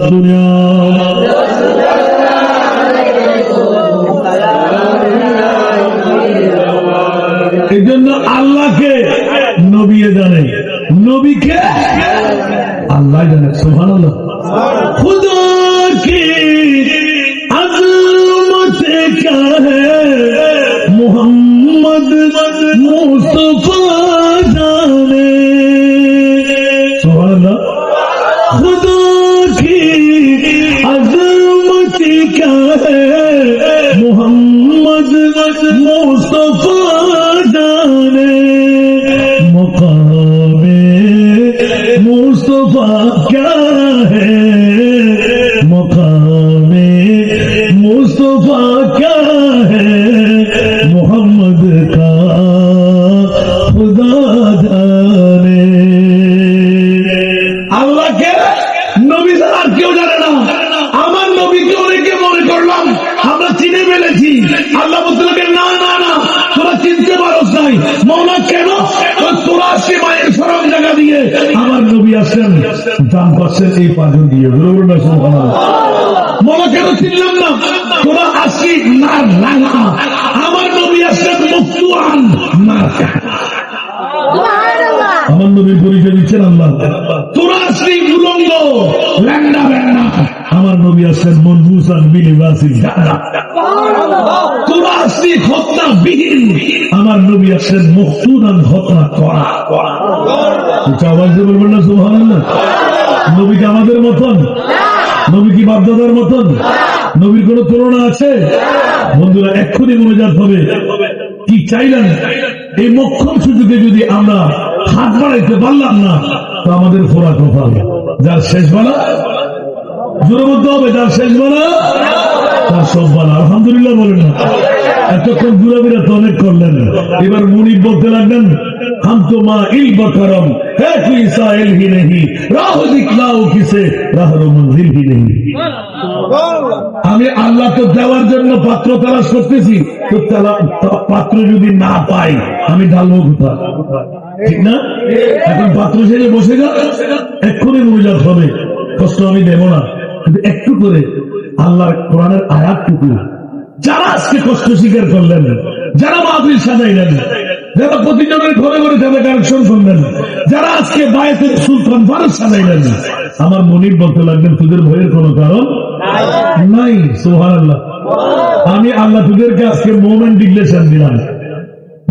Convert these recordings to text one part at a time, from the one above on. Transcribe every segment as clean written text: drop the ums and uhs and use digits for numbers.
দুনিয়া এই জন্য আল্লাহকে নবী জানে, নবীকে আল্লাহ জানে। সুবহানাল্লাহ। খুদা কি আজমত क्या है मोहम्मद मुस्तफा जाने। सुबहानल्लाह। खुदा की अजमत क्या है मोहम्मद मुस्तफा जाने। मकामे मुस्तफा क्या है मकामे मुस्तफा क्या है मोहम्मद का खुदा जाने। আল্লাহকে নবী ছাড়া আর কেউ জানে না। আমার নবীকে অনেকে মনে করলাম আমরা চিনে ফেলেছি। আল্লাহ বলতে না না না, তোরা চিনতে পারস নাই। মৌলা কেন? তোরা আসছে মায়ের সরম জায়গা দিয়ে আমার নবী আসেন দান করছেন এই পাথর দিয়ে। মৌলা কেন চিনলাম না? তোরা আসি না না, আমার নবী আসেন মুফতুয়ান না। আমার নবীর পরিচয় দিচ্ছেন আল্লাহ। তোরা আসলি উলঙ্গ ল্যাংড়া ব্যাংড়া, আমার নবী আসেন মনবুসান বিলিবাসী। তোরা আসলি খতনা বিহীন, আমার নবী আসেন মুফতুনান খতনা করা। আওয়াজ দিয়ে বলবেন না সুবহানাল্লাহ। নবী কি আমাদের মতন? নবী কি বাপদাদার মতন? নবীর কোন তুলনা আছে? বন্ধুরা এক্ষুনি মনোজাত হবে। কি চাইলেন? এই মক্ষম সুযোগে যদি আমরা হাত বাড়াইতে পারলাম না তো আমাদের ফোরা কপাল। যার শেষ বেলা জোরে বলতে হবে, যার শেষ বেলা তার সব বেলা। আলহামদুলিল্লাহ বলেন না। এতক্ষণ ঘুরাবিরা তো অনেক করলেন, এবার মুনিব বলতে লাগলেন हम तो माँ इल बकरम है कोई साहिल ही नहीं, राह दिखलाओ किसे राहरो मंजिल ही नहीं। আমি আল্লাহ তো দেওয়ার জন্য পাত্র তালাশ করতেছি, তো পাত্র যদি না পাই আমি ঢালবো কোথায়? ঠিক না? এখন পাত্র সেজে বসে গেল, এক্ষুনি মুজাত হবে। কষ্ট আমি দেব না, কিন্তু একটু করে আল্লাহর কোরআনের আয়াতটুকু যারা আজকে কষ্ট স্বীকার করলেন, যারা মাহফিল সাজাইলেন, যারা প্রতিজনের ঘরে ঘরে যাবে কালেকশন করলেন, যারা আজকে বায়াতের রাসূল কনফারেন্স সাজাইলেন, আমার মনিব বলতে লাগলেন তোদের ভয়ের কোন কারণ নাই। সুবহানাল্লাহ। আমি আল্লাহ তোদেরকে আজকে মোমেন্ট ডিক্লেরেশন দিলাম,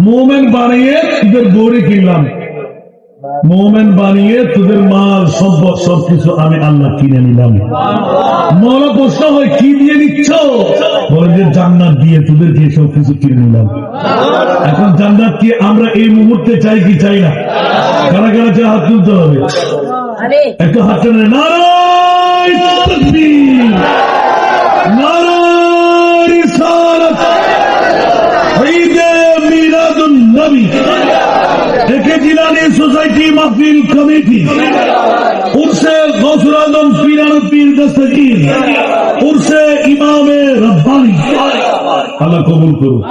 মোমেন্ট বানিয়ে তোদের গৌরী কিনলাম, মোমেন্ট বানিয়ে তোদের মাল সম্পদ সবকিছু আমি আল্লাহ কিনে নিলাম। মৌলা প্রশ্ন হয় কি দিয়ে নিচ্ছ? বলে যে জান্নাত দিয়ে তোদেরকে সবকিছু কিনে নিলাম। এখন জান্নাত কি আমরা এই মুহূর্তে চাই কি চাই না? কারা কারা চাই হাত তুলতে হবে। একটু হাত টানে নারায়ে তাকবীর, নারায়ে রিসালাত, ঈদে মিলাদুন নবী। একে জিলানী সোসাইটি মাহফিল কমিটি, উরসে গৌসুল আজম পীরান পীর দস্তগীর, উরসে ইমামে রব্বানী। আল্লাহ কবুল করুন।